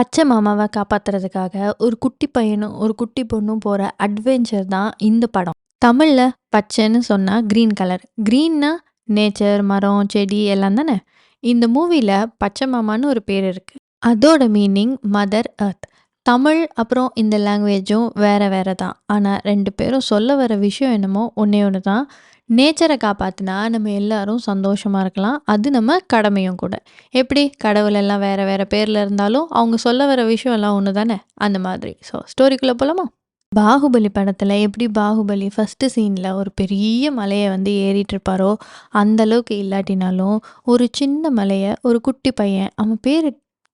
பச்சை மாமாவ காப்பாத்துறதுக்காக ஒரு குட்டி பையனும், ஒரு குட்டி பொண்ணும் போற அட்வென்ச்சர் தான் இந்த படம். தமிழ்ல பச்சைன்னு சொன்னா கிரீன் கலர். கிரீன்னா நேச்சர், மரம், செடி எல்லாம் தானே. இந்த மூவில பச்சை மாமான்னு ஒரு பேர் இருக்கு. அதோட மீனிங் மதர் எர்த். தமிழ் அப்புறம் இந்த லாங்குவேஜும் வேற வேற தான். ஆனா 2 பேரும் சொல்ல வர விஷயம் என்னமோ ஒண்ணே ஒண்ணு தான். நேச்சர காப்பாத்துனா நம்ம எல்லாரும் சந்தோஷமா இருக்கலாம். அது நம்ம கடமையும் கூட. எப்படி கடவுள் எல்லாம் வேற வேற பேர்ல இருந்தாலும், அவங்க சொல்ல வர விஷயம் எல்லாம் ஒண்ணு தானே! அந்த மாதிரி. ஸ்டோரிக்குள்ள போலாமா? பாகுபலி படத்துல எப்படி பாகுபலி ஃபர்ஸ்ட் சீன்ல ஒரு பெரிய மலைய வந்து ஏறிட்டு இருப்பாரோ, அந்த அளவுக்கு இல்லாட்டினாலும், ஒரு சின்ன மலைய ஒரு குட்டி பையன் அவன் பேரு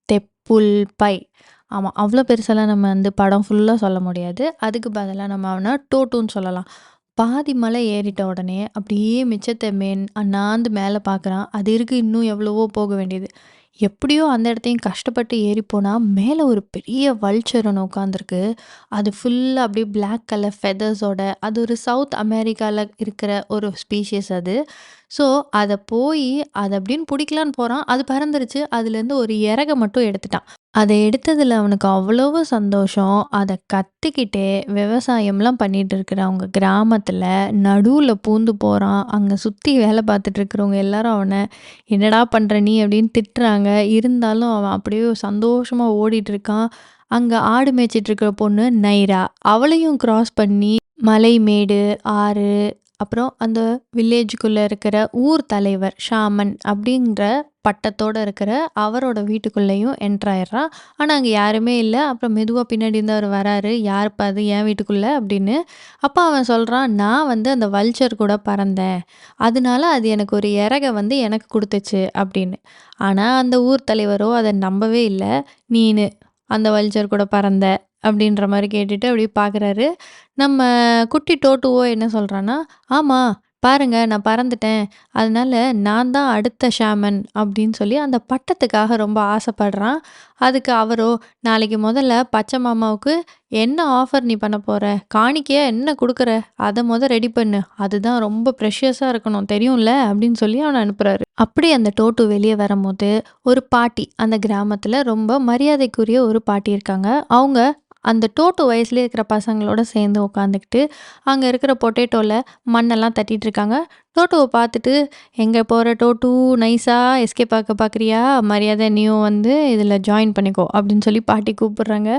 தெப்புல் பை. ஆமா. அவ்ளோ பெருசாலாம் நம்ம வந்து படம் ஃபுல்லா சொல்ல முடியாது. அதுக்கு பதிலா நம்ம அவன டோட்டூன்னு சொல்லலாம். பாதி மலை ஏறிட்ட உடனே அப்படியே மிச்சத்த அண்ணாந்து மேல பார்க்குறான். அது இருக்கு இன்னும் எவ்வளவோ போக வேண்டியது. எப்படியோ அந்த இடத்தையும் கஷ்டப்பட்டு ஏறி போனா, மேல ஒரு பெரிய வல்ச்சர் ஒண்ணு உட்காந்துருக்கு. அது ஃபுல்லா அப்படியே பிளாக் கலர் ஃபெதர்ஸோட அது ஒரு சவுத் அமெரிக்கால இருக்கிற ஒரு ஸ்பீஷிஸ் அது. ஸோ, அத அப்படின்னு புடிக்கலான்னு போறான். அது பறந்துருச்சு. அதுலேருந்து ஒரு இறக மட்டும் எடுத்துட்டான். அத எடுத்ததுல அவனுக்கு அவ்வளவு சந்தோஷம். அத கத்துக்கிட்டே விவசாயம்லாம் பண்ணிட்டு இருக்கிற அவங்க கிராமத்துல நடுவுல பூந்து போறான். அங்க சுத்தி வேல பார்த்துட்டு இருக்கிறவங்க எல்லாரும் அவன, "என்னடா பண்ற நீ?" அப்படின்னு திட்டுறாங்க. இருந்தாலும் அவன் அப்படியே சந்தோஷமா ஓடிட்டு இருக்கான். அங்க ஆடு மேய்ச்சிட்டு இருக்கிற பொண்ணு நைரா. அவளையும் கிராஸ் பண்ணி மலை, மேடு, ஆறு, அப்புறம் அந்த வில்லேஜுக்குள்ள இருக்கிற ஊர் தலைவர் ஷாமன் அப்படிங்கிற பட்டத்தோட இருக்கிற அவரோட வீட்டுக்குள்ளேயும் என்டர் ஆயிடுறான். ஆனா, அங்க யாருமே இல்ல. அப்புறம் மெதுவா பின்னாடி இருந்து அவரு வராரு. "யாருப்பா அது என் வீட்டுக்குள்ள?" அப்படின்னு. அப்ப அவன் சொல்றான், "நான் வந்து அந்த வல்ச்சர் கூட பறந்தேன். அதனால அது எனக்கு ஒரு இறக வந்து எனக்கு குடுத்துச்சு" அப்படின்னு. ஆனா, அந்த ஊர் தலைவரோ அத நம்பவே இல்ல. "நீனு அந்த வல்ச்சர் கூட பறந்த" அப்படின்ற மாரி கேட்டுட்டு அப்படியே பார்க்குறாரு. நம்ம குட்டி டோட்டுவோ என்ன சொல்றான்னா, "ஆமா, பாருங்க நான் பறந்துட்டேன். அதனால நான் தான் அடுத்த ஷாமன்" அப்படின்னு சொல்லி அந்த பட்டத்துக்காக ரொம்ப ஆசைப்படுறான். அதுக்கு அவரோ, "நாளைக்கு முதல்ல பச்சை மாமாவுக்கு என்ன ஆஃபர் நீ பண்ண போற? காணிக்கையா என்ன குடுக்குற? அத ரெடி பண்ணு. அதுதான் ரொம்ப ப்ரெஷியஸா இருக்கணும் தெரியும்ல" அப்படின்னு சொல்லி அவன அனுப்புறாரு. அப்படி அந்த டோட்டு வெளிய வரம்போது, ஒரு பாட்டி அந்த கிராமத்துல ரொம்ப மரியாதைக்குரிய ஒரு பாட்டி இருக்காங்க. அவங்க அந்த டோட்டு வயசுலயே இருக்கிற பசங்களோட சேர்ந்து உட்காந்துக்கிட்டு, அங்க இருக்கிற பொட்டேட்டோல மண்ணெல்லாம் தட்டிட்டு இருக்காங்க. டோட்டுவ பார்த்துட்டு, "எங்க போற டோட்டு நைஸா எஸ்கேப் ஆக பார்க்குறியா? மரியாதையா நீயும் வந்து இதில ஜாயின் பண்ணிக்கோ" அப்படின்னு சொல்லி பாட்டி கூப்பிடுறாங்க.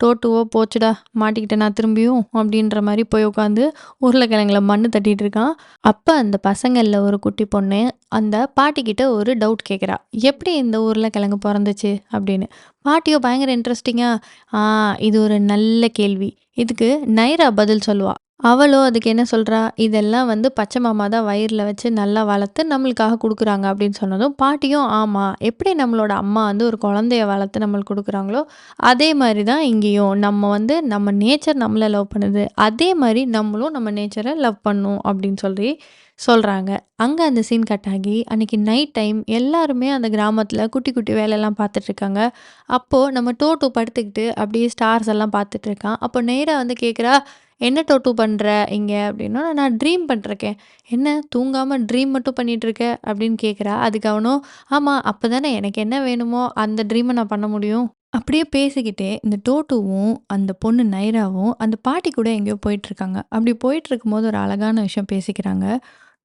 டோட்டுவோ, "போச்சுடா மாட்டிக்கிட்டேன் நான் திரும்பியும்" அப்படின்ற மாரி போய் உட்காந்து உருளைக்கிழங்குல மண்ணு தட்டிட்டு இருக்கான். அப்ப அந்த பசங்கள்ல ஒரு குட்டி பொண்ணு அந்த பாட்டிக்கிட்ட ஒரு டவுட் கேட்குறா. "எப்படி இந்த உருளைக்கிழங்கு பொறந்துச்சு?" அப்படின்னு. பாட்டியோ பயங்கர இன்ட்ரஸ்டிங்கா, "ஆ இது ஒரு நல்ல கேள்வி. இதுக்கு நைரா பதில் சொல்லுவா." அவளோ அதுக்கு என்ன சொல்றா, "இதெல்லாம் வந்து பச்சை மாமா தான் வயிறுல வச்சு நல்லா வளர்த்து நம்மளுக்காக குடுக்குறாங்க" அப்படின்னு சொன்னதும், பாட்டியும் ஆமா, எப்படி நம்மளோட அம்மா வந்து ஒரு குழந்தைய வளர்த்து நம்மளுக்கு குடுக்குறாங்களோ, அதே மாரி தான் இங்கேயும். நம்ம வந்து நம்ம நேச்சர் நம்மள லவ் பண்ணுது. அதே மாரி நம்மளும் நம்ம நேச்சர லவ் பண்ணணும் அப்படின்னு சொல்லி சொல்றாங்க. அங்க அந்த சீன் கட் ஆகி, அன்னைக்கு நைட் டைம் எல்லாருமே அந்த கிராமத்துல குட்டி குட்டி வேலைலாம் பார்த்துட்டு இருக்காங்க. அப்போ நம்ம டோட்டோ படுத்துக்கிட்டு அப்படியே ஸ்டார்ஸ் எல்லாம் பார்த்துட்டு இருக்கான். அப்போ நேரா வந்து கேட்குறா, "என்ன டோட்டு பண்ற இங்க?" அப்படின்னோன, "நான் ட்ரீம் பண்ணிட்டுருக்கேன்." "என்ன தூங்காம ட்ரீம் மட்டும் பண்ணிட்டு இருக்க?" அப்படின்னு கேட்குறா. அதுக்கு அவனும், "ஆமா, அப்பதானே எனக்கு என்ன வேணுமோ அந்த ட்ரீம நான் பண்ண முடியும்." அப்படியே பேசிக்கிட்டே இந்த டோட்டுவும், அந்த பொண்ணு நைராவும் அந்த பாட்டி கூட எங்கேயோ போயிட்டுருக்காங்க. அப்படி போயிட்டுருக்கும்போது ஒரு அழகான விஷயம் பேசிக்கிறாங்க.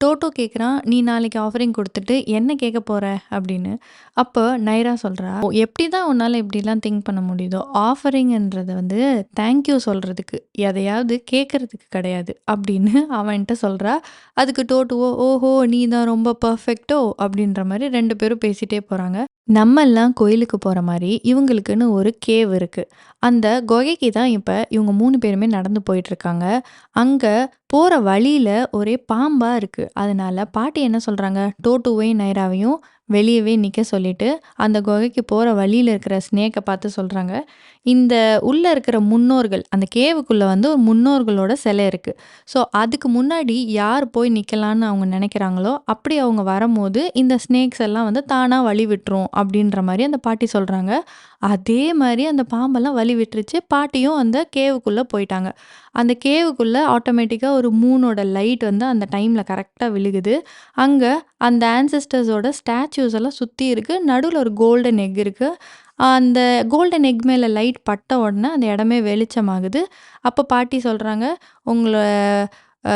டோட்டோ கேட்குறான், "நீ நாளைக்கு ஆஃபரிங் குடுத்துட்டு என்ன கேட்க போற?" அப்படின்னு. அப்போ நைரா சொல்றா, "ஓ எப்படி தான் உன்னால இப்படிலாம் திங்க் பண்ண முடியுதோ, ஆஃபரிங்ன்றது வந்து தேங்க் யூ சொல்றதுக்கு, எதையாவது கேட்கறதுக்கு கிடையாது." அப்படின்னு அவன்ட்ட சொல்றா. அதுக்கு டோட்டுவோ, "ஓஹோ! நீ தான் ரொம்ப பெர்ஃபெக்ட்டோ?" அப்படின்ற மாரி 2 பேரும் பேசிட்டே போறாங்க. நம்மல்லாம் கோயிலுக்கு போற மாரி, இவங்களுக்குன்னு ஒரு கேவ் இருக்கு. அந்த குகைக்கு தான் இப்ப இவங்க 3 பேருமே நடந்து போயிட்டுருக்காங்க. அங்க போற வழியில ஒரே பாம்பா இருக்கு. அதனால பாட்டி என்ன சொல்றாங்க, டோட்டுவையும், நைராவையும் வெளியவே நிக்க சொல்லிட்டு, அந்த குகைக்கு போற வழியில இருக்கிற ஸ்னேக்க பார்த்து சொல்றாங்க, "இந்த உள்ள இருக்கிற முன்னோர்கள், அந்த கேவுக்குள்ள வந்து ஒரு முன்னோர்களோட சிலை இருக்கு. ஸோ அதுக்கு முன்னாடி யார் போய் நிக்கலான்னு அவங்க நினைக்கிறாங்களோ, அப்படி அவங்க வரம்போது இந்த ஸ்னேக்ஸ் எல்லாம் வந்து தானா வழி விட்டுரும்." அப்படின்ற மாரி அந்த பாட்டி சொல்றாங்க. அதே மாரி அந்த பாம்பெல்லாம் வழி விட்டுருச்சு. பாட்டியும் அந்த கேவுக்குள்ள போயிட்டாங்க. அந்த கேவுக்குள்ள ஆட்டோமேட்டிக்கா ஒரு மூனோட லைட் வந்து அந்த டைம்ல கரெக்ட்டா விழுகுது. அங்க அந்த ஆன்செஸ்டர்ஸோட ஸ்டாச்சூஸ் எல்லாம் சுத்தி இருக்கு. நடுவுல ஒரு கோல்டன் எக் இருக்கு. அந்த கோல்டன் எக் மேல லைட் பட்ட உடனே அந்த இடமே வெளிச்சமாகுது. அப்ப பாட்டி சொல்றாங்க, "உங்கள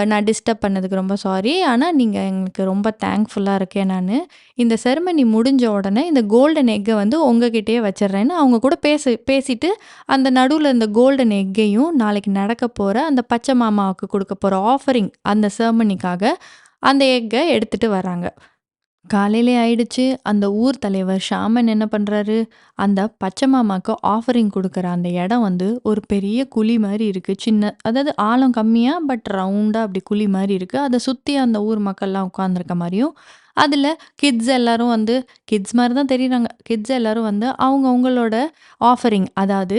நான் டிஸ்டர்ப் பண்ணதுக்கு ரொம்ப சாரி. ஆனா நீங்க எங்களுக்கு ரொம்ப தேங்க்ஃபுல்லா இருக்கேன் நானு. இந்த செரிமனி முடிஞ்ச உடனே இந்த கோல்டன் எக்க வந்து உங்ககிட்டயே வச்சுர்றேன்னு" அவங்க கூட பேசிட்டு அந்த நடுவுல இந்த கோல்டன் எக்கையும் நாளைக்கு நடக்கப் போற அந்த பச்சை மாமாவுக்கு குடுக்கப் போற ஆஃபரிங் அந்த செரிமனிக்காக அந்த எக்க எடுத்துட்டு வராங்க. காலையிலே ஆயிடுச்சு. அந்த ஊர் தலைவர் ஷாமன் என்ன பண்றாரு, அந்த பச்சை மாமாக்கு ஆஃபரிங் குடுக்குற அந்த இடம் வந்து ஒரு பெரிய குழி மாரி இருக்கு. அதாவது ஆழம் கம்மியா, பட் ரவுண்டா அப்படி குழி மாரி இருக்கு. அத சுத்தி அந்த ஊர் மக்கள்லாம் உட்கார்ந்திருக்க மாரியும், அதுல கிட்ஸ் எல்லாரும் வந்து கிட்ஸ் மாரி தான் தெரியிறாங்க. கிட்ஸ் எல்லாரும் வந்து அவங்க அவங்களோட ஆஃபரிங் அதாவது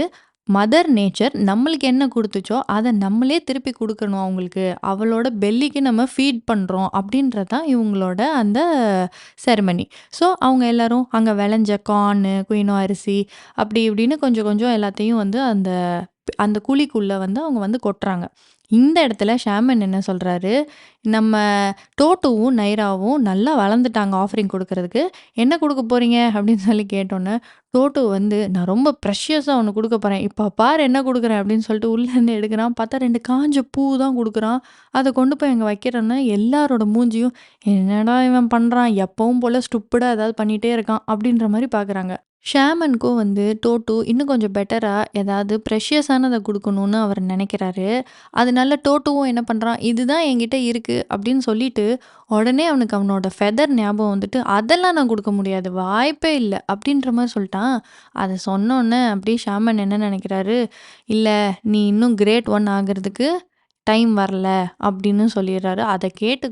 மதர் நேச்சர் நம்மளுக்கு என்ன குடுத்துச்சோ, அத நம்மளே திருப்பி குடுக்கணும் அவங்களுக்கு. அவளோட பெல்லிக்கு நம்ம ஃபீட் பண்றோம் அப்படின்றது தான் இவங்களோட அந்த செரிமனி. ஸோ அவங்க எல்லாரும் அங்க விளைஞ்ச கார்னு, குயினோ அரிசி அப்படி இப்படின்னு கொஞ்சம் கொஞ்சம் எல்லாத்தையும் வந்து அந்த அந்த குழிக்குள்ள வந்து அவங்க வந்து கொட்டுறாங்க. இந்த இடத்துல ஷாமன் என்ன சொல்றாரு, நம்ம டோட்டுவும், நைராவும் நல்லா வளர்ந்துட்டாங்க ஆஃபரிங் குடுக்குறதுக்கு. "என்ன குடுக்க போறீங்க?" அப்படின்னு சொல்லி கேட்டோனே, டோட்டு வந்து, "நான் ரொம்ப ப்ரெஷியஸா ஒண்ணு குடுக்க போறேன். இப்ப பாரு என்ன குடுக்குறேன்" அப்படின்னு சொல்லிட்டு உள்ளேருந்து எடுக்குறான். பார்த்தா 2 காஞ்ச பூ தான் குடுக்குறான். அத கொண்டு போய் அங்க வைக்கிறோன்னே, எல்லாரோட மூஞ்சியும், "என்னடா இவன் பண்றான்? எப்பவும் போல ஸ்டூப்பிடா ஏதாவது பண்ணிட்டே இருக்கான்" அப்படின்ற மாரி பார்க்குறாங்க. ஷாமனுக்கும் வந்து டோட்டு இன்னும் கொஞ்சம் பெட்டரா ஏதாவது ப்ரெஷியஸானத குடுக்கணும்னு அவர் நெனைக்கிறாரு. அதனால டோட்டுவும் என்ன பண்றான், "இதுதான் என்கிட்ட இருக்கு" அப்படின்னு சொல்லிட்டு, உடனே அவனுக்கு அவனோட ஃபெதர் ஞாபகம் வந்துட்டு, "அதெல்லாம் நான் குடுக்க முடியாது. வாய்ப்பே இல்ல" அப்படின்ற மாரி சொல்ட்டான். அத சொன்னோனே அப்படியே ஷாமன் என்ன நெனைக்கிறாரு, "இல்ல நீ இன்னும் கிரேட் 1 ஆகுறதுக்கு டைம் வரல" அப்படின்னு சொல்லிர்றாரு. அத கேட்டு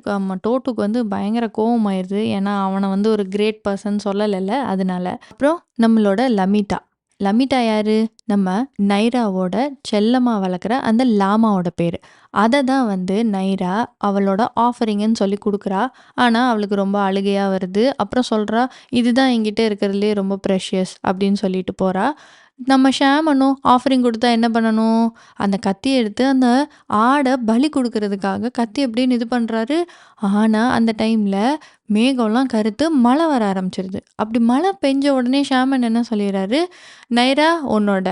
டோட்டுக்கு வந்து பயங்கர கோவமாயிருது. ஏன்னா அவன வந்து ஒரு கிரேட் பெர்சன் சொல்லலல்ல அதனால. அப்புறம் நம்மளோட லமிட்டா. லமிட்டா யாரு? நம்ம நைராவோட செல்லமா வளர்க்குற அந்த லாமாவோட பேரு. அத தான் வந்து நைரா அவளோட ஆஃபரிங்குன்னு சொல்லி குடுக்குறா. ஆனா, அவளுக்கு ரொம்ப அழுகையா வருது. அப்புறம் சொல்றா, "இதுதான் என்கிட்ட இருக்கிறதுலயே ரொம்ப ப்ரெஷியஸ்" அப்படின்னு சொல்லிட்டு போறா. நம்ம ஷாமனும் ஆஃபரிங் குடுத்தா என்ன பண்ணணும்? அந்த கத்திய எடுத்து அந்த ஆட பலி குடுக்குறதுக்காக கத்தி எப்படின்னு இது பண்றாரு. ஆனா, அந்த டைம்ல மேகம்லாம் கருத்து மழை வர ஆரம்பிச்சுருது. அப்படி மழை பெஞ்ச உடனே ஷாமன் என்ன சொல்லிர்றாரு, "நைரா உன்னோட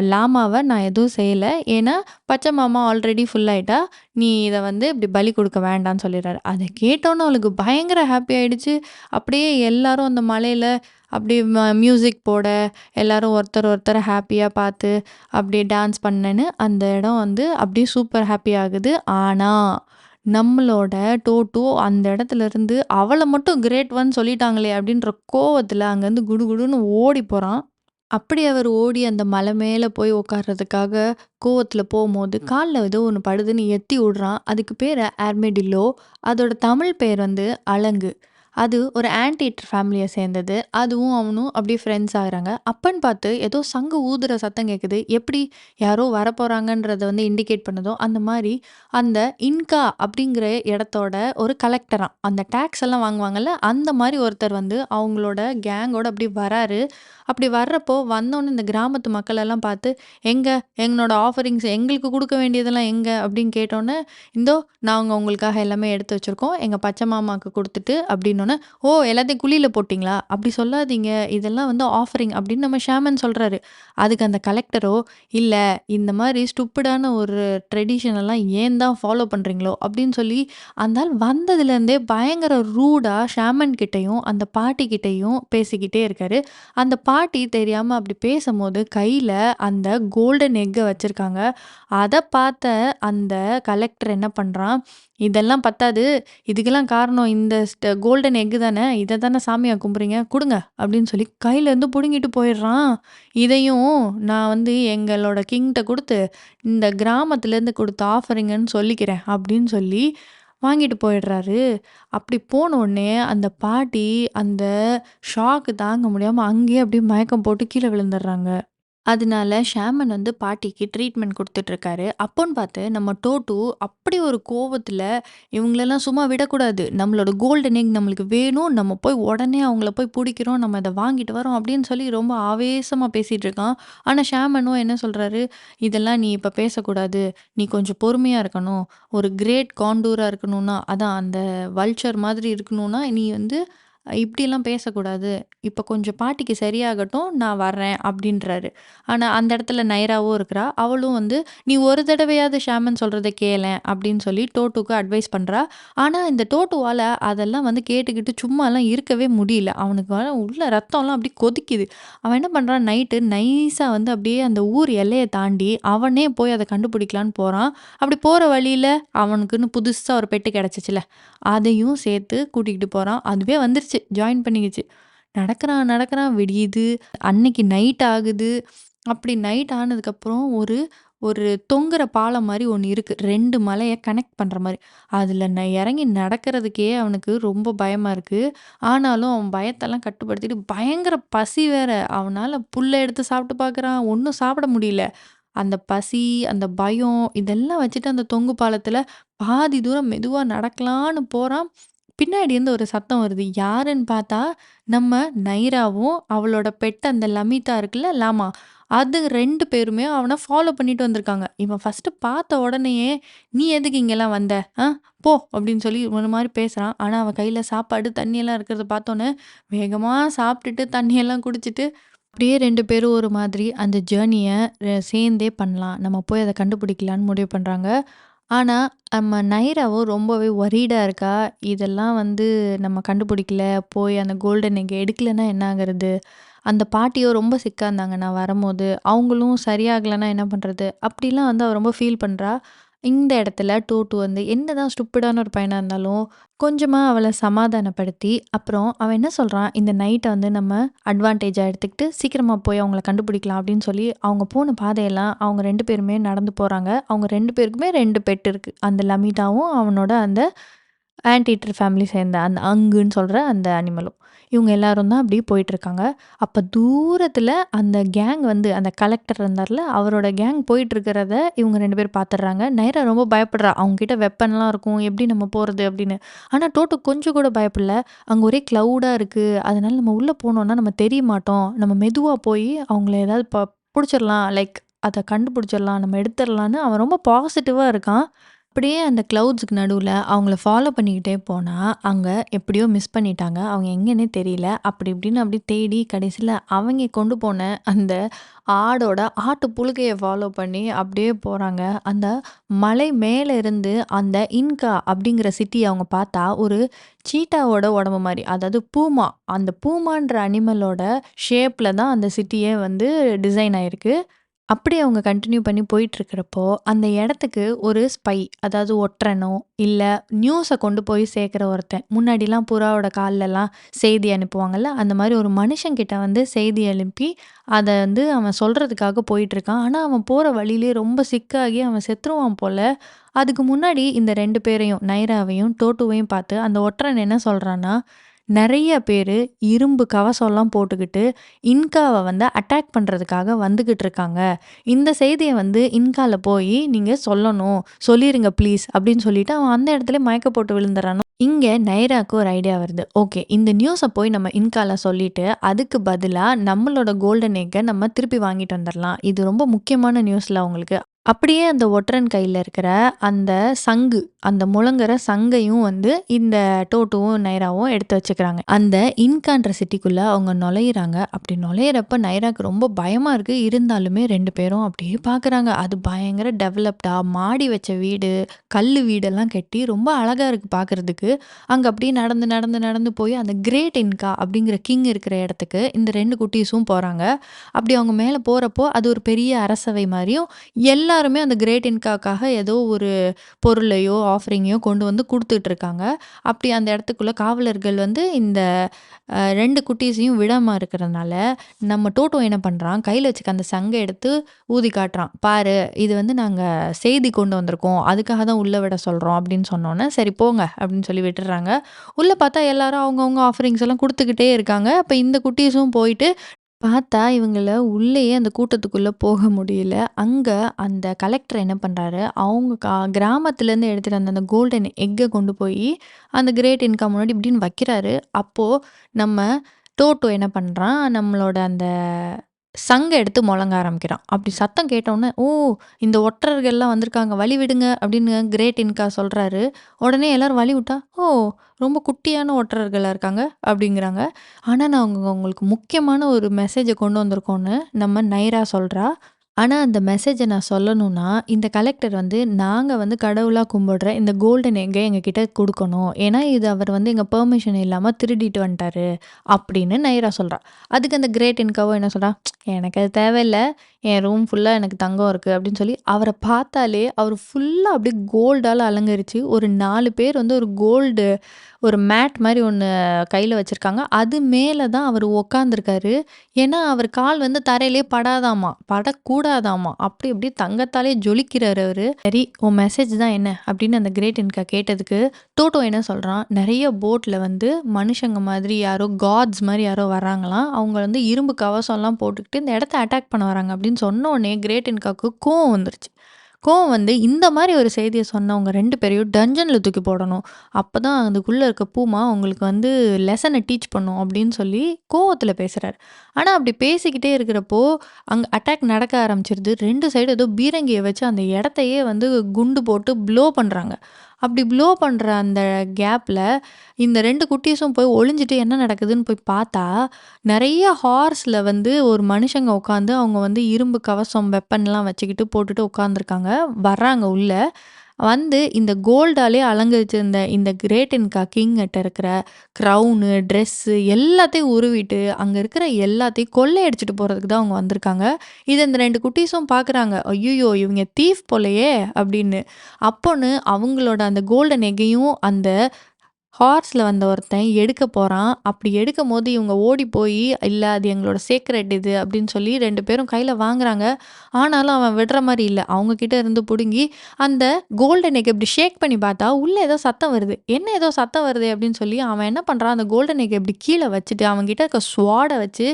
லாமாவ நான் எதுவும் செய்யல. ஏன்னா பச்சை மாமா ஆல்ரெடி ஃபுல் ஆயிட்டா. நீ இத வந்து இப்படி பலி குடுக்க வேண்டான்னு" சொல்லிர்றாரு. அத கேட்டோனே அவளுக்கு பயங்கர ஹாப்பி ஆயிடுச்சு. அப்படியே எல்லாரும் அந்த மழையில அப்படியே மியூசிக் போட, எல்லாரும் ஒருத்தர் ஒருத்தர ஹாப்பியா பார்த்து, அப்படியே டான்ஸ் பண்ணேன்னு அந்த இடம் வந்து அப்படியே சூப்பர் ஹாப்பி ஆகுது. ஆனா, நம்மளோட டோட்டோ அந்த இடத்துலருந்து அவள மட்டும் கிரேட் ஒன் சொல்லிட்டாங்களே அப்படின்ற கோவத்துல அங்கருந்து குடுகுடுன்னு ஓடி போறான். அப்படி அவர் ஓடி அந்த மலை மேல போய் உட்கார்றதுக்காக கோவத்துல போம்போது, கால்ல ஏதோ ஒண்ணு படுதுன்னு எத்தி விடுறான். அதுக்கு பேரு ஆர்மெடில்லோ. அதோட தமிழ் பேர் வந்து அலங்கு. அது ஒரு ஆன்ட் ஃபேமிலிய சேர்ந்தது. அதுவும் அவனும் அப்படியே ஃப்ரெண்ட்ஸ் ஆகுறாங்க. அப்பன்னு பார்த்து ஏதோ சங்கு ஊதுற சத்தம் கேட்குது. எப்படி யாரோ வரப்போறாங்கன்றத வந்து இண்டிகேட் பண்ணுதோ, அந்த மாரி அந்த இன்கா அப்படிங்கிற இடத்தோட ஒரு கலெக்டராம். அந்த டாக்ஸ் எல்லாம் வாங்குவாங்கல்ல, அந்த மாரி ஒருத்தர் வந்து அவங்களோட கேங்கோட அப்படி வராரு. அப்படி வர்றப்போ வந்தோனே இந்த கிராமத்து மக்கள் எல்லாம் பார்த்து, "எங்க எங்களோட ஆஃபரிங்ஸ் எங்களுக்கு குடுக்க வேண்டியதெல்லாம் எங்க?" அப்படின்னு கேட்டோனே, "இந்தோ நாங்க உங்களுக்காக எல்லாமே எடுத்து வச்சிருக்கோம். எங்க பச்சை மாமாக்கு குடுத்துட்டு" அப்படின்னோனே, "ஓ! எல்லாத்தையும் குழியில போட்டீங்களா? அப்படி சொல்லாதீங்க. இதெல்லாம் வந்து ஆஃபரிங்" அப்படின்னு நம்ம ஷாமன் சொல்றாரு. அதுக்கு அந்த கலெக்டரோ, "இல்ல இந்த மாரி ஸ்டூப்பிடான ஒரு ட்ரெடிஷன் எல்லாம் ஏன் தான் ஃபாலோ பண்றீங்களோ?" அப்படின்னு சொல்லி அந்த ஆள் வந்ததுலேருந்தே பயங்கர ரூடா ஷாமன் கிட்டயும், அந்த பாட்டி கிட்டயும் பேசிக்கிட்டே இருக்காரு. அந்த பாட்டி தெரியாம அப்படி பேசம்போது, கையில அந்த கோல்டன் எக்க வச்சிருக்காங்க. அத பார்த்த அந்த கலெக்டர் என்ன பண்றான், "இதெல்லாம் பத்தாது. இதுக்கெல்லாம் காரணம் இந்த கோல்டன் எக் தானே. இத தானே சாமியா கும்புறீங்க. குடுங்க." அப்படின்னு சொல்லி கையிலேருந்து புடுங்கிட்டு போயிடுறான். இதையும் நான் வந்து எங்களோட கிங்ட்ட குடுத்து, இந்த கிராமத்துலேருந்து குடுத்த ஆஃபரிங்கன்னு சொல்லிக்கிறேன் அப்படின்னு சொல்லி வாங்கிட்டு போயிடுறாரு. அப்படி போனோனே அந்த பாட்டி அந்த ஷாக்கு தாங்க முடியாம அங்கேயே அப்படியே மயக்கம் போட்டு கீழ விழுந்துடுறாங்க. அதனால ஷாமன் வந்து பாட்டிக்கு ட்ரீட்மெண்ட் குடுத்துட்டுருக்காரு. அப்போன்னு பார்த்து நம்ம டோட்டு அப்படி ஒரு கோவத்துல, இவங்களெல்லாம் சும்மா விடக்கூடாது. நம்மளோட கோல்டன் எக் நம்மளுக்கு வேணும். நம்ம போய் உடனே அவங்கள போய் புடிக்கிறோம். நம்ம அத வாங்கிட்டு வரோம் அப்படின்னு சொல்லி ரொம்ப ஆவேசமா பேசிட்டு இருக்கான். ஆனா ஷாமனும் என்ன சொல்றாரு, "இதெல்லாம் நீ இப்ப பேசக்கூடாது. நீ கொஞ்சம் பொறுமையா இருக்கணும். ஒரு கிரேட் காண்டூரா இருக்கணும்னா, அதான் அந்த வல்ச்சர் மாதிரி இருக்கணும்னா, நீ வந்து இப்படிலாம் பேசக்கூடாது. இப்ப கொஞ்சம் பாட்டிக்கு சரியாகட்டும், நான் வர்றேன் அப்படின்றாரு. ஆனா அந்த இடத்துல நைராவும் இருக்கிறா. அவளும் வந்து, "நீ ஒரு தடவையாவது ஷாமன் சொல்றத கேளேன்" அப்படின்னு சொல்லி டோட்டுக்கு அட்வைஸ் பண்றா. ஆனா இந்த டோட்டுவால அதெல்லாம் வந்து கேட்டுக்கிட்டு சும்மாலாம் இருக்கவே முடியல. அவனுக்கு உள்ள ரத்தம்லாம் அப்படியே கொதிக்குது. அவன் என்ன பண்றான், நைட்டு நைஸா வந்து அப்படியே அந்த ஊர் எல்லைய தாண்டி அவனே போய் அத கண்டுபிடிக்கலான்னு போறான். அப்படி போற வழியில அவனுக்குன்னு புதுசா ஒரு பெட்டு கிடைச்சுச்சுல்ல, அதையும் சேர்த்து கூட்டிக்கிட்டு போறான். அதுவே வந்துருச்சு. ஜாயின் பண்ணிக்கிச்சு. நடக்குறான், நடக்குறான் விடியுது. அன்னைக்கு நைட் ஆகுது. அப்படி நைட் ஆனதுக்கப்புறம் ஒரு ஒரு தொங்குற பாலம் மாரி ஒண்ணு இருக்கு. 2 மலைய கனெக்ட் பண்ற மாரி. அதுல இறங்கி நடக்கிறதுக்கே அவனுக்கு ரொம்ப பயமா இருக்கு. ஆனாலும் அவன் பயத்தெல்லாம் கட்டுப்படுத்திட்டு பயங்கர பசி வேற. அவனால புல்ல எடுத்து சாப்பிட்டு பார்க்குறான். ஒண்ணும் சாப்பிட முடியல. அந்த பசி, அந்த பயம் இதெல்லாம் வச்சுட்டு அந்த தொங்கு பாலத்துல பாதி தூரம் மெதுவா நடக்கலான்னு போறான். பின்னாடி இருந்து ஒரு சத்தம் வருது. யாருன்னு பார்த்தா, நம்ம நைராவும், அவளோட பெட் அந்த லமிதா இருக்குல்ல, லாமா. அது 2 பேருமே அவன ஃபாலோ பண்ணிட்டு வந்திருக்காங்க. இவன் ஃபர்ஸ்ட்டு பார்த்த உடனேயே, "நீ எதுக்கு இங்கலாம் வந்த? ஆ போ" அப்படின்னு சொல்லி ஒரு மாரி பேசுறான். ஆனா, அவன் கையில சாப்பாடு, தண்ணியெல்லாம் இருக்கிறத பார்த்தோனே, வேகமா சாப்பிட்டுட்டு, தண்ணியெல்லாம் குடிச்சிட்டு அப்படியே 2 பேரும் ஒரு மாதிரி அந்த ஜேர்னிய சேர்ந்தே பண்ணலாம். நம்ம போய் அத கண்டுபிடிக்கலான்னு முடிவு பண்றாங்க. ஆனா, நம்ம நைராவோ ரொம்பவே வொரீடா இருக்கா. இதெல்லாம் வந்து நம்ம கண்டுபிடிக்கல, போய் அந்த கோல்டன் எக்க எடுக்கலன்னா என்ன ஆகுறது? அந்த பாட்டியோ ரொம்ப சிக்கா இருந்தாங்க நான் வரம்போது. அவங்களும் சரியாகலன்னா என்ன பண்றது? அப்படிலாம் வந்து அவ ரொம்ப ஃபீல் பண்றா. இந்த இடத்துல டோட்டு வந்து என்னதான் ஸ்டூப்பிடான ஒரு பையனா இருந்தாலும், கொஞ்சமா அவள சமாதானப்படுத்தி, அப்புறம் அவன் என்ன சொல்றான், இந்த நைட்ட வந்து நம்ம அட்வான்டேஜா எடுத்துக்கிட்டு, சீக்கிரமா போய் அவங்கள கண்டுபிடிக்கலாம் அப்படின்னு சொல்லி, அவங்க போன பாதையெல்லாம் அவங்க 2 பேருமே நடந்து போறாங்க. அவங்க 2 பேருக்குமே 2 பெட் இருக்கு. அந்த லமிதாவும், அவனோட அந்த ஆன்டீட்டர் ஃபேமிலி சேர்ந்த அந்த அங்குன்னு சொல்ற அந்த அனிமலும். இவங்க எல்லாரும் தான் அப்படியே போயிட்டுருக்காங்க. அப்ப தூரத்தில அந்த கேங் வந்து அந்த கலெக்டர் இருந்தார்ல, அவரோட கேங் போயிட்டுருக்கிறத இவங்க 2 பேரும் பார்த்துடுறாங்க. நைரா ரொம்ப பயப்படுறா. அவங்க கிட்ட வெப்பன்லாம் இருக்கும். எப்படி நம்ம போறது அப்படின்னு. ஆனா டோட்டு கொஞ்சம் கூட பயப்படல. அங்க ஒரே கிளவுடா இருக்கு. அதனால நம்ம உள்ள போனோம்னா நம்ம தெரிய மாட்டோம். நம்ம மெதுவா போய் அவங்கள ஏதாவது புடிச்சிடலாம். லைக் அத கண்டுபிடிச்சிடலாம். நம்ம எடுத்துடலான்னு அவன் ரொம்ப பாசிட்டிவா இருக்கான். அப்படியே அந்த கிளவுட்ஸ்க்கு நடுவுல அவங்கள ஃபாலோ பண்ணிக்கிட்டே போனா, அங்க எப்படியோ மிஸ் பண்ணிட்டாங்க. அவங்க எங்கன்னே தெரியல. அப்படி இப்படின்னு அப்படியே தேடி கடைசியில அவைங்க கொண்டு போன அந்த ஆடோட ஆட்டு புழுக்கைய ஃபாலோ பண்ணி அப்படியே போறாங்க. அந்த மலை மேல இருந்து அந்த இன்கா அப்படிங்கிற சிட்டிய அவங்க பார்த்தா, ஒரு சீட்டாவோட உடம்பு மாரி. அதாவது பூமா. அந்த பூமான்ற அனிமலோட ஷேப்ல தான் அந்த சிட்டியே வந்து டிசைன் ஆயிருக்கு. அப்படி அவங்க கன்டின்யூ பண்ணி போயிட்டுருக்கிறப்போ, அந்த இடத்துக்கு ஒரு ஸ்பை, அதாவது ஒற்றனோ, இல்ல நியூஸ கொண்டு போய் சேர்க்கிற ஒருத்தன். முன்னாடிலாம் புறாவோட கால்லலாம் செய்தி அனுப்புவாங்கல்ல, அந்த மாரி ஒரு மனுஷன்கிட்ட வந்து செய்தி அனுப்பி, அத வந்து அவன் சொல்றதுக்காக போயிட்டுருக்கான். ஆனா, அவன் போற வழியிலேயே ரொம்ப சிக்காகி அவன் செத்துருவான் போல. அதுக்கு முன்னாடி இந்த 2 பேரையும், நைராவையும், டோட்டுவையும் பார்த்து அந்த ஒற்றன் என்ன சொல்றான்னா, நெறைய பேரு இரும்பு கவசம்லாம் போட்டுக்கிட்டு, இன்காவ வந்து அட்டாக் பண்றதுக்காக வந்துகிட்டு இருக்காங்க. இந்த செய்திய வந்து இன்கால போயி நீங்க சொல்லணும். சொல்லிருங்க ப்ளீஸ் அப்படின்னு சொல்லிட்டு அவன் அந்த இடத்துலயே மயக்க போட்டு விழுந்துறான். இங்க நைராக்கு ஒரு ஐடியா வருது. ஓகே இந்த நியூஸ போய் நம்ம இன்கால சொல்லிட்டு, அதுக்கு பதிலா நம்மளோட கோல்டன் எக்க நம்ம திருப்பி வாங்கிட்டு வந்துரலாம். இது ரொம்ப முக்கியமான நியூஸ்ல அவங்களுக்கு. அப்படியே அந்த ஒற்றன் கையில இருக்கிற அந்த சங்கு, அந்த முழங்குற சங்கையும் வந்து இந்த டோட்டுவும், நைராவும் எடுத்து வச்சுக்கிறாங்க. அந்த இன்கான்ற சிட்டிக்குள்ள அவங்க நுழையிறாங்க. அப்படி நுழையிறப்ப நைராக்கு ரொம்ப பயமா இருக்கு. இருந்தாலுமே 2 பேரும் அப்படியே பார்க்குறாங்க. அது பயங்கர டெவலப்டா மாடி வச்ச வீடு, கல்லு வீடெல்லாம் கட்டி ரொம்ப அழகா இருக்கு பார்க்கறதுக்கு. அங்க அப்படியே நடந்து, நடந்து, நடந்து போய் அந்த கிரேட் இன்கா அப்படிங்கிற கிங் இருக்கிற இடத்துக்கு இந்த 2 குட்டீஸும் போறாங்க. அப்படி அவங்க மேல போறப்போ, அது ஒரு பெரிய அரசவை மாரியும், எல்லாருமே அந்த கிரேட் இன்காக்காக ஏதோ ஒரு பொருளையோ, ஆஃபரிங்கையோ கொண்டு வந்து குடுத்துட்டு இருக்காங்க. அப்படி அந்த இடத்துக்குள்ள காவலர்கள் வந்து இந்த 2 குட்டீஸையும் விடாம இருக்கிறனால, நம்ம டோட்டோ என்ன பண்றான், கையில வச்சுக்க அந்த சங்க எடுத்து ஊதி காட்டுறான். "பாரு, இது வந்து நாங்க செய்தி கொண்டு வந்திருக்கோம். அதுக்காக தான் உள்ள விட சொல்றோம்." அப்படின்னு சொன்னோனே, "சரி போங்க." அப்படின்னு சொல்லி விட்டுர்றாங்க. உள்ள பார்த்தா எல்லாரும் அவங்கவங்க ஆஃபரிங்ஸ் எல்லாம் குடுத்துக்கிட்டே இருக்காங்க. அப்ப இந்த குட்டீஸும் போயிட்டு பார்த்தா, இவங்கள உள்ளயே அந்த கூட்டத்துக்குள்ள போக முடியல. அங்க அந்த கலெக்டர் என்ன பண்றாரு, அவங்க கிராமத்துலேருந்து எடுத்துட்டு வந்த அந்த கோல்டன் எக்க கொண்டு போயி, அந்த கிரேட் இன்கா முன்னாடி இப்படின்னு வைக்கிறாரு. அப்போ நம்ம டோட்டோ என்ன பண்றான், நம்மளோட அந்த சங்க எடுத்து மொழங்க ஆரம்பிக்கிறான். அப்படி சத்தம் கேட்டவுனே, "ஓ! இந்த ஒற்றர்கள்லாம் வந்திருக்காங்க. வழி விடுங்க" அப்படின்னு கிரேட் இன்கா சொல்றாரு. உடனே எல்லாரும் வழி விட்டா, "ஓ! ரொம்ப குட்டியான ஒற்றர்களா இருக்காங்க" அப்படிங்கிறாங்க. ஆனா, நாங்க உங்களுக்கு முக்கியமான ஒரு மெசேஜ கொண்டு வந்திருக்கோம்னு நம்ம நைரா சொல்றா. ஆனா, அந்த மெசேஜ நான் சொல்லணும்னா, இந்த கலெக்டர் வந்து நாங்க வந்து கடவுளா கும்பிடுற இந்த கோல்டன் எக்க எங்ககிட்ட குடுக்கணும். ஏன்னா, இது அவர் வந்து எங்க பெர்மிஷன் இல்லாம திருடிட்டு வந்துட்டாரு அப்படின்னு நைரா சொல்றா. அதுக்கு அந்த கிரேட் இன்காவும் என்ன சொல்றா, "எனக்கு அது தேவையில்ல. என் ரூம் ஃபுல்லா எனக்கு தங்கம் இருக்கு" அப்படின்னு சொல்லி அவர பார்த்தாலே அவர் ஃபுல்லா அப்படியே கோல்டால அலங்கரிச்சு ஒரு 4 பேர் வந்து ஒரு கோல்டு ஒரு மேட் மாரி ஒண்ணு கையில வச்சிருக்காங்க. அது மேல தான் அவரு உட்காந்துருக்காரு. ஏன்னா, அவர் கால் வந்து தரையிலேயே படாதாமா, படக்கூடாதாமா. அப்படி இப்படி தங்கத்தாலே ஜொலிக்கிறாரு அவரு. "சரி, உன் மெசேஜ் தான் என்ன?" அப்படின்னு அந்த கிரேட் இன்கா கேட்டதுக்கு, டோட்டோ என்ன சொல்றான், "நெறைய போட்ல வந்து மனுஷங்க மாதிரி யாரோ காட்ஸ் மாரி யாரோ வர்றாங்களாம். அவங்க வந்து இரும்பு கவசம்லாம் போட்டுக்கிட்டு இந்த இடத்த அட்டாக் பண்ண வராங்க" அப்படின்னு சொன்னோனே கிரேட் இன்காவுக்கு கோவம் வந்துருச்சு. கோவம் வந்து இந்த மாரி ஒரு செய்திய சொன்னவங்க 2 பேரையும் டஞ்சன்ல தூக்கி போடணும். அப்பதான் அதுக்குள்ள இருக்க பூமா உங்களுக்கு வந்து லெசன டீச் பண்ணும் அப்படின்னு சொல்லி கோவத்துல பேசுறாரு. ஆனா அப்படி பேசிக்கிட்டே இருக்கிறப்போ, அங்க அட்டாக் நடக்க ஆரம்பிச்சிருது. 2 சைடும் ஏதோ பீரங்கிய வச்சு அந்த இடத்தையே வந்து குண்டு போட்டு ப்ளோ பண்றாங்க. அப்படி ப்ளோ பண்ற அந்த கேப்ல இந்த 2 குட்டீஸும் போய் ஒளிஞ்சுட்டு என்ன நடக்குதுன்னு போய் பார்த்தா, நெறைய ஹார்ஸ்ல வந்து ஒரு மனுஷங்க உட்காந்து அவங்க வந்து இரும்பு கவசம், வெப்பன்லாம் வச்சுக்கிட்டு போட்டுட்டு உட்காந்துருக்காங்க. வர்றாங்க உள்ள. வந்து இந்த கோல்டாலே அலங்கரிச்சிருந்த இந்த கிரேட் இன்கா கிங்கிட்ட இருக்கிற க்ரவுனு, ட்ரெஸ்ஸு எல்லாத்தையும் உருவிட்டு, அங்க இருக்கிற எல்லாத்தையும் கொள்ளையடிச்சுட்டு போறதுக்கு தான் அவங்க வந்திருக்காங்க. இத இந்த 2 குட்டீஸும் பார்க்குறாங்க. "ஐய்யய்யோ! இவங்க தீஃப் போலயே!" அப்படின்னு. அப்போன்னு அவங்களோட அந்த கோல்டன் எக்கையும் அந்த ஹார்ஸ்ல வந்த ஒருத்தன் எடுக்க போறான். அப்படி எடுக்கும்போது இவங்க ஓடி போயி, "இல்ல அது எங்களோட சேக்ரெட் இது" அப்படின்னு சொல்லி 2 பேரும் கையில வாங்குறாங்க. ஆனாலும் அவன் விடுற மாரி இல்ல. அவங்க கிட்ட இருந்து புடுங்கி, அந்த கோல்டன் எக்க இப்படி ஷேக் பண்ணி பார்த்தா, உள்ள ஏதோ சத்தம் வருது. "என்ன ஏதோ சத்தம் வருதே" அப்படின்னு சொல்லி அவன் என்ன பண்றான், அந்த கோல்டன் எக்க இப்படி கீழ வச்சுட்டு, அவன்கிட்ட இருக்க ஸ்வாட வச்சு,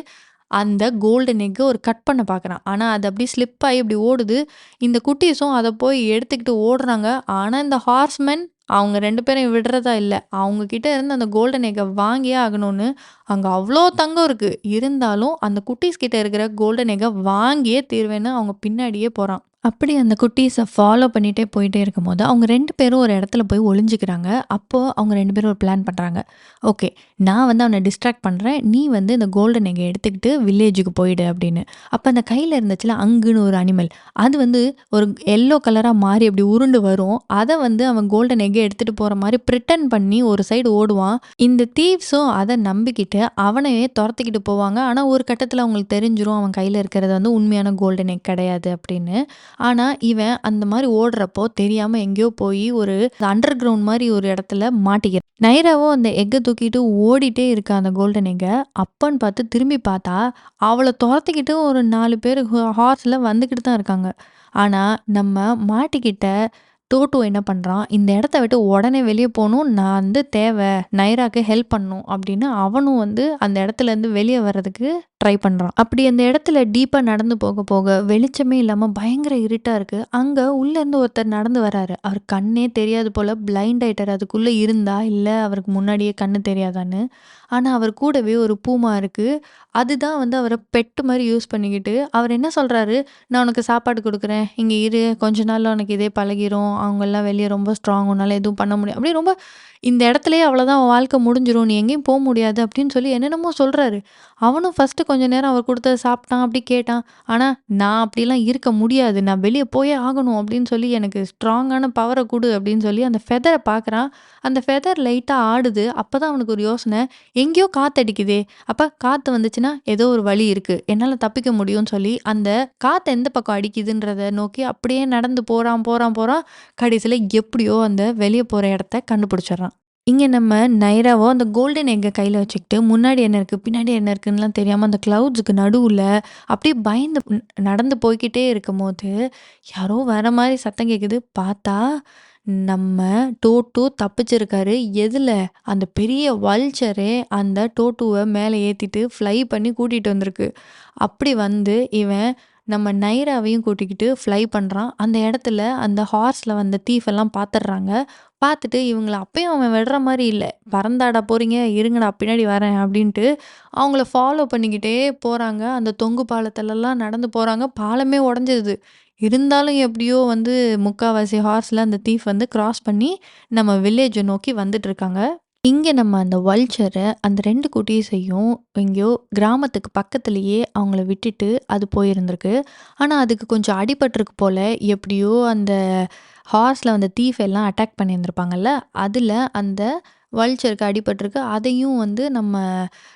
அந்த கோல்டன் எக்க ஒரு கட் பண்ண பார்க்குறான். ஆனா அது அப்படியே ஸ்லிப் ஆயி இப்படி ஓடுது. இந்த குட்டீஸும் அத போய் எடுத்துக்கிட்டு ஓடுறாங்க. ஆனா இந்த ஹார்ஸ்மென் அவங்க 2 பேரையும் விடுறதா இல்ல. அவங்க கிட்ட இருந்து அந்த கோல்டன் எக்க வாங்கியே ஆகணும்னு, அங்க அவ்ளோ தங்கம் இருக்கு. இருந்தாலும் அந்த குட்டீஸ் கிட்ட இருக்கிற கோல்டன் எக்க வாங்கியே தீருவேன்னு அவங்க பின்னாடியே போறான். அப்படி அந்த குட்டீஸ ஃபாலோ பண்ணிட்டே போயிட்டே இருக்கும்போது, அவங்க 2 பேரும் ஒரு இடத்துல போய் ஒளிஞ்சுக்கிறாங்க. அப்போ அவங்க 2 பேரும் ஒரு பிளான் பண்றாங்க. ஓகே, நான் வந்து அவன டிஸ்ட்ராக்ட் பண்றேன். நீ வந்து இந்த கோல்டன் எக்க எடுத்துக்கிட்டு வில்லேஜுக்கு போயிடு அப்படின்னு. அப்ப அந்த கையில இருந்துச்சுல்ல அங்குன்னு ஒரு அனிமல். அது வந்து ஒரு எல்லோ கலரா மாறி அப்படி உருண்டு வரும். அத வந்து அவன் கோல்டன் எக்க எடுத்துட்டு போற மாரி பிரிட்டெண்ட் பண்ணி ஒரு சைடு ஓடுவான். இந்த தீவ்ஸும் அத நம்பிக்கிட்டு அவனையே தொரத்திக்கிட்டு போவாங்க. ஆனா ஒரு கட்டத்துல அவங்களுக்கு தெரிஞ்சிரும் அவன் கையில இருக்கிறது வந்து உண்மையான கோல்டன் எக் கிடையாது அப்படின்னு. ஆனா இவன் அந்த மாரி ஓடுறப்போ தெரியாம எங்கேயோ போயி ஒரு அண்டர் கிரவுண்ட் மாரி ஒரு இடத்துல மாட்டிக்கிறான். நைராவும் அந்த எக்க தூக்கிட்டு ஓடிட்டே இருக்கா அந்த கோல்டன் எக்க. அப்பன்னு பார்த்து திரும்பி பார்த்தா, அவள தொரத்திக்கிட்டு ஒரு 4 பேரு ஹார்ஸ்ல வந்துகிட்டு தான் இருக்காங்க. ஆனா, நம்ம மாட்டிக்கிட்ட டோட்டோ என்ன பண்றான், இந்த இடத்த விட்டு உடனே வெளிய போணும். நான் வந்து நைராக்கு ஹெல்ப் பண்ணணும் அப்படின்னு அவனும் வந்து அந்த இடத்துலேருந்து வெளிய வர்றதுக்கு ட்ரை பண்றான். அப்படி அந்த இடத்துல டீப்பா நடந்து போக போக வெளிச்சமே இல்லாம பயங்கர இருட்டா இருக்கு. அங்க உள்ளேருந்து ஒருத்தர் நடந்து வராரு. அவர் கண்ணே தெரியாது போல பிளைண்ட் ஆயிட்டாரு. அதுக்குள்ள இருந்தா, இல்ல அவருக்கு முன்னாடியே கண்ணு தெரியாதான்னு. ஆனா, அவர் கூடவே ஒரு பூமா இருக்கு. அதுதான் வந்து அவர பெட் மாரி யூஸ் பண்ணிக்கிட்டு, அவர் என்ன சொல்றாரு, "நான் உனக்கு சாப்பாடு குடுக்குறேன். இங்க இரு. கொஞ்ச நாள்ல உனக்கு இதே பழகிரும். அவங்கலாம் வெளிய ரொம்ப ஸ்ட்ராங். உன்னால எதுவும் பண்ண முடியாது." அப்படியே ரொம்ப இந்த இடத்துலயே அவ்வளோதான் உன் வாழ்க்கை முடிஞ்சிரும். நீ எங்கேயும் முடியாது அப்படின்னு சொல்லி என்னென்னமோ சொல்றாரு. அவனும் ஃபர்ஸ்ட்டு கொஞ்ச நேரம் அவர் குடுத்தத சாப்பிட்டான். அப்படி கேட்டான். ஆனா, "நான் அப்படிலாம் இருக்க முடியாது. நான் வெளிய போயே ஆகணும்." அப்படின்னு சொல்லி, "எனக்கு ஸ்ட்ராங்கான பவர குடு." அப்படின்னு சொல்லி அந்த ஃபெதர பார்க்குறான். அந்த ஃபெதர் லைட்டா ஆடுது. அப்பதான் அவனுக்கு ஒரு யோசனை. எங்கேயோ காத்தடிக்குதே! அப்ப காத்து வந்துச்சுன்னா, ஏதோ ஒரு வழி இருக்கு. என்னால தப்பிக்க முடியும்னு சொல்லி, அந்த காத்து எந்த பக்கம் அடிக்குதுன்றத நோக்கி அப்படியே நடந்து போறான், போறான், போறான். கடைசியில எப்படியோ அந்த வெளிய போற இடத்த கண்டுபிடிச்சிடுறான். இங்க நம்ம நைராவோ அந்த கோல்டன் எக்க கையில வச்சுக்கிட்டு, முன்னாடி என்ன இருக்கு, பின்னாடி என்ன இருக்குன்னுலாம் தெரியாம அந்த கிளவுட்ஸ்க்கு நடுவுல அப்படியே பயந்து நடந்து போய்க்கிட்டே இருக்கும்போது, யாரோ வர மாரி சத்தம் கேட்குது. பார்த்தா, நம்ம டோட்டோ தப்பிச்சிருக்காரு. எதுல? அந்த பெரிய வல்ச்சரே அந்த டோட்டூவ மேல ஏத்திட்டு ஃப்ளை பண்ணி கூட்டிட்டு வந்திருக்கு. அப்படி வந்து இவன் நம்ம நைராவையும் கூட்டிக்கிட்டு ஃப்ளை பண்றான். அந்த இடத்துல அந்த ஹார்ஸ்ல வந்த தீஃப் எல்லாம் பார்த்துடுறாங்க. பார்த்துட்டு இவங்கள அப்பயும் அவன் விடுற மாரி இல்ல. "பறந்தாடா போறீங்க? இருங்கடா பின்னாடி வரேன்" அப்படின்ட்டு அவங்கள ஃபாலோ பண்ணிக்கிட்டே போறாங்க. அந்த தொங்கு பாலத்துலலாம் நடந்து போறாங்க. பாலமே உடைஞ்சிருது. இருந்தாலும் எப்படியோ வந்து முக்காவாசி ஹார்ஸ்ல அந்த தீஃப் வந்து கிராஸ் பண்ணி நம்ம வில்லேஜ நோக்கி வந்துட்டுருக்காங்க. இங்க நம்ம அந்த வல்ச்சர அந்த 2 குட்டீஸையும் எங்கேயோ கிராமத்துக்கு பக்கத்திலேயே அவங்கள விட்டுட்டு அது போயிருந்திருக்கு. ஆனா, அதுக்கு கொஞ்சம் அடிபட்டிருக்கு போல. எப்படியோ அந்த ஹார்ஸ்ல வந்த தீஃப் எல்லாம் அட்டாக் பண்ணியிருந்திருப்பாங்கல்ல, அதுல அந்த வல்ச்சருக்கு அடிபட்டிருக்கு. அதையும் வந்து நம்ம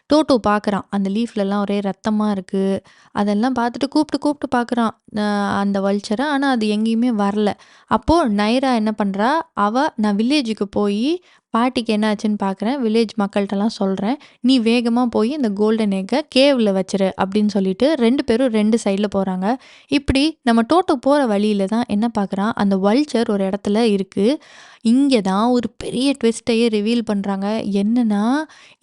டோட்டோ பார்க்குறான். அந்த லீஃப்லலாம் ஒரே ரத்தமா இருக்கு. அதெல்லாம் பார்த்துட்டு கூப்பிட்டு கூப்பிட்டு பார்க்குறான். அ அந்த வல்ச்சர. ஆனா, அது எங்கேயுமே வரல. அப்போ நைரா என்ன பண்றா, நான் வில்லேஜுக்கு போயி பாட்டிக்கு என்ன ஆச்சுன்னு பார்க்குறேன். வில்லேஜ் மக்கள்ட்டலாம் சொல்றேன். "நீ வேகமா போய் இந்த கோல்டன் எக்க கேவ்ல வச்சுரு" அப்படின்னு சொல்லிட்டு 2 பேரும் 2 சைட்ல போறாங்க. இப்படி நம்ம டோட்டோ போற வழியில தான் என்ன பார்க்குறான், அந்த வல்ச்சர் ஒரு இடத்துல இருக்கு. இங்க தான் ஒரு பெரிய ட்விஸ்ட்டையே ரிவீல் பண்றாங்க. என்னன்னா,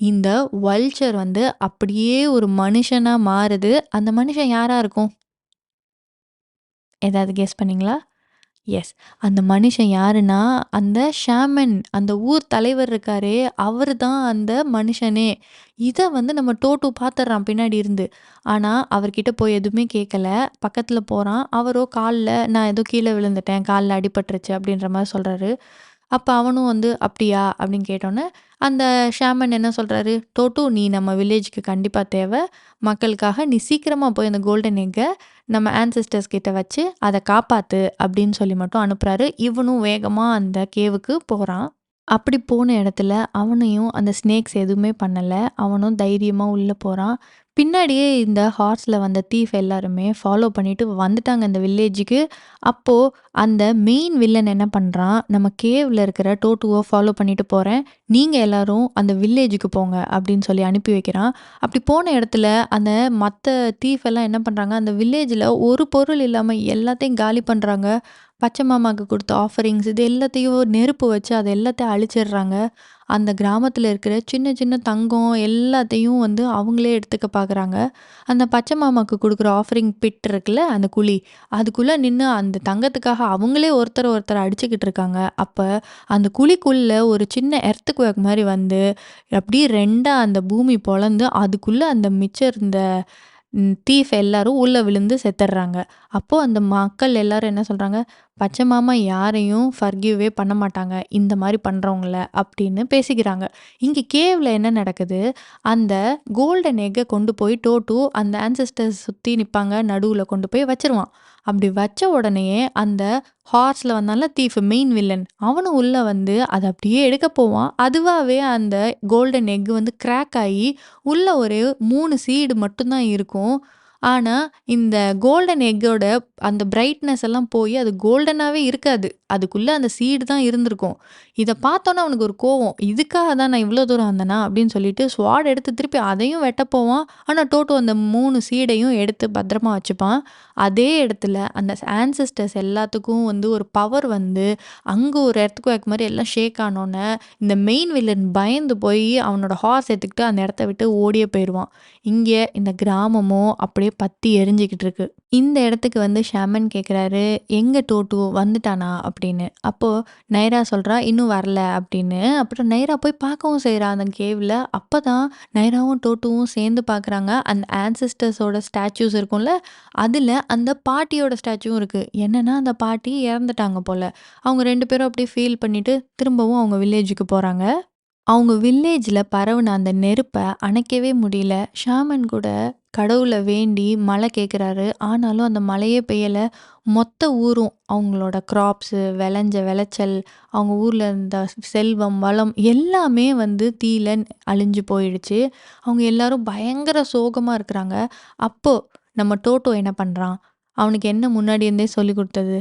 இந்த வல்ச்சர் வந்து அப்படியே ஒரு மனுஷனா மாறுது. அந்த மனுஷன் யாரா இருக்கும்? ஏதாவது கெஸ் பண்ணீங்களா? எஸ். அந்த மனுஷன் யாருன்னா, அந்த ஷாமன் அந்த ஊர் தலைவர் இருக்காரே, அவரு தான் அந்த மனுஷனே. இத வந்து நம்ம டோட்டோ பாத்துர்றான் பின்னாடி இருந்து. ஆனா, அவர்கிட்ட போய் எதுவுமே கேட்கல. பக்கத்துல போறான். அவரோ கால்ல நான் ஏதோ கீழ விழுந்துட்டேன். கால்ல அடிபட்டுருச்சு அப்படின்ற மாரி சொல்றாரு. அப்ப அவனும் வந்து "அப்படியா?" அப்படின்னு கேட்டோனே, அந்த ஷாமன் என்ன சொல்றாரு, "டோட்டு நீ நம்ம வில்லேஜ்க்கு கண்டிப்பா தேவ. மக்களுக்காக நீ சீக்கிரமா போய் அந்த கோல்டன் எக்க நம்ம ஆன்செஸ்டர்ஸ் கிட்ட வச்சு அத காப்பாத்து" அப்படின்னு சொல்லி மட்டும் அனுப்புறாரு. இவனும் வேகமா அந்த கேவுக்கு போறான். அப்படி போன இடத்துல அவனையும் அந்த ஸ்னேக்ஸ் எதுவுமே பண்ணல. அவனும் தைரியமா உள்ள போறான். பின்னாடியே இந்த ஹார்ஸ்ல வந்த தீஃப் எல்லாருமே ஃபாலோ பண்ணிட்டு வந்துட்டாங்க இந்த வில்லேஜுக்கு. அப்போ அந்த மெயின் வில்லன் என்ன பண்றான், நம்ம கேவ்ல இருக்கிற டோட்டுவ ஃபாலோ பண்ணிட்டு போறேன். நீங்க எல்லாரும் அந்த வில்லேஜுக்கு போங்க அப்படின்னு சொல்லி அனுப்பி வைக்கிறான். அப்படி போன இடத்துல அந்த மத்த தீஃப் எல்லாம் என்ன பண்றாங்க, அந்த வில்லேஜ்ல ஒரு பொருள் இல்லாம எல்லாத்தையும் காலி பண்றாங்க. பச்சை மாமாக்கு குடுத்த ஆஃபரிங்ஸ் இது எல்லாத்தையும் நெருப்பு வச்சு அத எல்லாத்தையும் அழிச்சிடுறாங்க. அந்த கிராமத்தில இருக்கிற சின்ன சின்ன தங்கம் எல்லாத்தையும் வந்து அவங்களே எடுத்துக்க பார்க்குறாங்க. அந்த பச்சை மாமாக்கு குடுக்குற ஆஃபரிங் பிட் இருக்குல்ல, அந்த குழி. அதுக்குள்ள நின்னு அந்த தங்கத்துக்காக அவங்களே ஒருத்தர ஒருத்தர் அடிச்சுக்கிட்டு இருக்காங்க. அப்ப அந்த குழிக்குள்ள ஒரு சின்ன எர்த்குவேக் மாரி வந்து அப்படியே 2ஆ அந்த பூமி பொளந்து அதுக்குள்ள அந்த மிச்சம் இருந்த தீஃப் எல்லாரும் உள்ள விழுந்து செத்துடுறாங்க. அப்போ அந்த மக்கள் எல்லாரும் என்ன சொல்றாங்க, "பச்சை மாமா யாரையும் ஃபர்கிவ்வே பண்ண மாட்டாங்க. இந்த மாரி பண்றவங்கள" அப்படின்னு பேசிக்கிறாங்க. இங்க கேவ்ல என்ன நடக்குது, அந்த கோல்டன் எக்க கொண்டு போய் டோட்டூ அந்த ஆன்செஸ்டர்ஸ் சுத்தி நிப்பாங்க. நடுவுல கொண்டு போய் வச்சுருவான். அப்படி வச்ச உடனேயே அந்த ஹார்ஸ்ல வந்தான்ல தீஃப் மெயின் வில்லன். அவனும் உள்ள வந்து அத அப்படியே எடுக்க போவான். அதுவாவே அந்த கோல்டன் எக் வந்து கிராக் ஆயி உள்ள ஒரு 3 சீடு மட்டும் தான் இருக்கும். ஆனா, இந்த கோல்டன் எக்கோட அந்த பிரைட்னஸ் எல்லாம் போயி அது கோல்டனாவே இருக்காது. அதுக்குள்ள அந்த சீடு தான் இருந்திருக்கும். இத பார்த்தோனே அவனுக்கு ஒரு கோவம். "இதுக்காக தான் நான் இவ்ளோ தூரம் வந்தேனா?" அப்படின்னு சொல்லிட்டு ஸ்வாட் எடுத்து திருப்பி அதையும் வெட்டப் போவான். ஆனா, டோட்டோ அந்த 3 சீடையும் எடுத்து பத்திரமா வச்சுப்பான். அதே இடத்துல அந்த ஆன்செஸ்டர்ஸ் எல்லாத்துக்கும் வந்து ஒரு பவர் வந்து, அங்க ஒரு எர்த்குவேக் மாரி எல்லாம் ஷேக் ஆனோன, இந்த மெயின் வில்லன் பயந்து போய் அவனோட ஹார்ஸ் எடுத்துக்கிட்டு அந்த இடத்த விட்டு ஓடியே போயிருவான். இங்க இந்த கிராமமும் அப்படியே பத்தி எரிஞ்சுகிட்டு இருக்கு. இந்த இடத்துக்கு வந்து ஷாமன் கேட்குறாரு, "எங்க டோட்டு வந்துட்டானா?" அப்படின்னு. அப்போ நைரா சொல்றா, "இன்னும் வரல" அப்படின்னு. அப்புறம் நைரா போய் பார்க்கவும் செய்றா அந்த கேவ்ல. அப்பதான் நைராவும் டோட்டுவும் சேர்ந்து பார்க்குறாங்க. அந்த ஆன்செஸ்டர்ஸோட ஸ்டாச்சூஸ் இருக்கும்ல, அதுல அந்த பாட்டியோட ஸ்டாச்சுவும் இருக்கு. என்னன்னா அந்த பாட்டி இறந்துட்டாங்க போல. அவங்க 2 பேரும் அப்படியே ஃபீல் பண்ணிட்டு திரும்பவும் அவங்க வில்லேஜுக்கு போறாங்க. அவங்க வில்லேஜ்ல பரவுன அந்த நெருப்ப அணைக்கவே முடியல. ஷாமன் கூட கடவுள வேண்டி மழை கேட்குறாரு. ஆனாலும் அந்த மழையே பெய்யல. மொத்த ஊரும் அவங்களோட கிராப்ஸு, விளைஞ்ச விளைச்சல், அவங்க ஊர்ல இருந்த செல்வம், வளம் எல்லாமே வந்து தீயில அழிஞ்சு போயிடுச்சு. அவங்க எல்லாரும் பயங்கர சோகமா இருக்கிறாங்க. அப்போ நம்ம டோட்டோ என்ன பண்றான்? அவனுக்கு என்ன முன்னாடி இருந்தே சொல்லிக் குடுத்தது?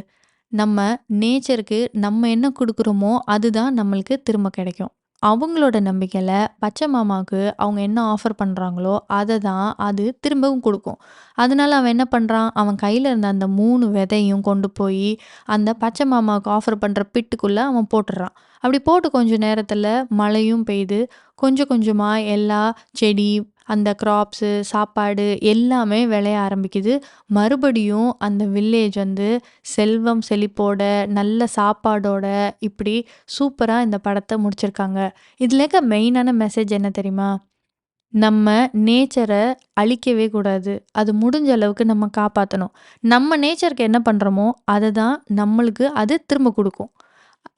நம்ம நேச்சருக்கு நம்ம என்ன குடுக்குறோமோ, அதுதான் நம்மளுக்கு திரும்ப கிடைக்கும். அவங்களோட நம்பிக்கையில பச்சை மாமாவுக்கு அவங்க என்ன ஆஃபர் பண்றாங்களோ, அத தான் அது திரும்பவும் குடுக்கும். அதனால அவன் என்ன பண்றான், அவன் கையில இருந்த அந்த 3 விதையும் கொண்டு போயி, அந்த பச்சை மாமாவுக்கு ஆஃபர் பண்ற பிட்டுக்குள்ள அவன் போட்டுர்றான். அப்படி போட்டு கொஞ்ச நேரத்துல மழையும் பெய்யுது. கொஞ்சம் கொஞ்சமா எல்லா செடி, அந்த கிராப்ஸு, சாப்பாடு எல்லாமே விளைய ஆரம்பிக்குது. மறுபடியும் அந்த வில்லேஜ் வந்து செல்வம் செழிப்போட, நல்ல சாப்பாடோட இப்படி சூப்பரா இந்த படத்த முடிச்சிருக்காங்க. இதுல இருக்க மெயினான மெசேஜ் என்ன தெரியுமா? நம்ம நேச்சர அழிக்கவே கூடாது. அது முடிஞ்ச அளவுக்கு நம்ம காப்பாத்தணும். நம்ம நேச்சருக்கு என்ன பண்றோமோ, அத தான் நம்மளுக்கு அது திரும்ப குடுக்கும்.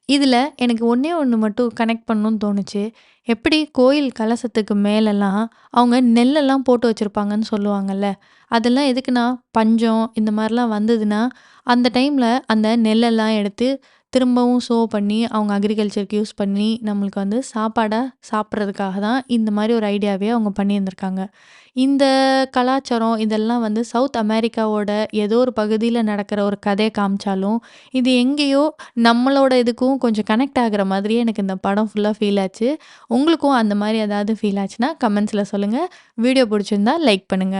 இதுல எனக்கு ஒண்ணே ஒண்ணு மட்டும் கனெக்ட் பண்ணணும்னு தோணுச்சு. எப்படி கோயில் கலசத்துக்கு மேலலாம் அவங்க நெல்லெல்லாம் போட்டு வச்சிருப்பாங்கன்னு சொல்லுவாங்கல்ல. அதெல்லாம் எதுக்குன்னா, பஞ்சம் இந்த மாரிலாம் வந்ததுன்னா, அந்த டைம்ல அந்த நெல்லெல்லாம் எடுத்து திரும்பவும் பண்ணி, அவங்க அக்ரிகல்ச்சருக்கு யூஸ் பண்ணி, நம்மளுக்கு வந்து சாப்பாடா சாப்பிடுறதுக்காக தான் இந்த மாரி ஒரு ஐடியாவே அவங்க பண்ணியிருந்திருக்காங்க. இந்த கலாச்சாரம் இதெல்லாம் வந்து சவுத் அமெரிக்காவோட ஏதோ ஒரு பகுதியில நடக்கிற ஒரு கதைய காமிச்சாலும், இது எங்கேயோ நம்மளோட இதுக்கும் கொஞ்சம் கனெக்ட் ஆகுற மாதிரியே எனக்கு இந்த படம் ஃபுல்லா ஃபீல் ஆச்சு. உங்களுக்கும் அந்த மாரி ஏதாவது ஃபீல் ஆச்சுன்னா கமெண்ட்ஸ்ல சொல்லுங்க. வீடியோ புடிச்சிருந்தா லைக் பண்ணுங்க.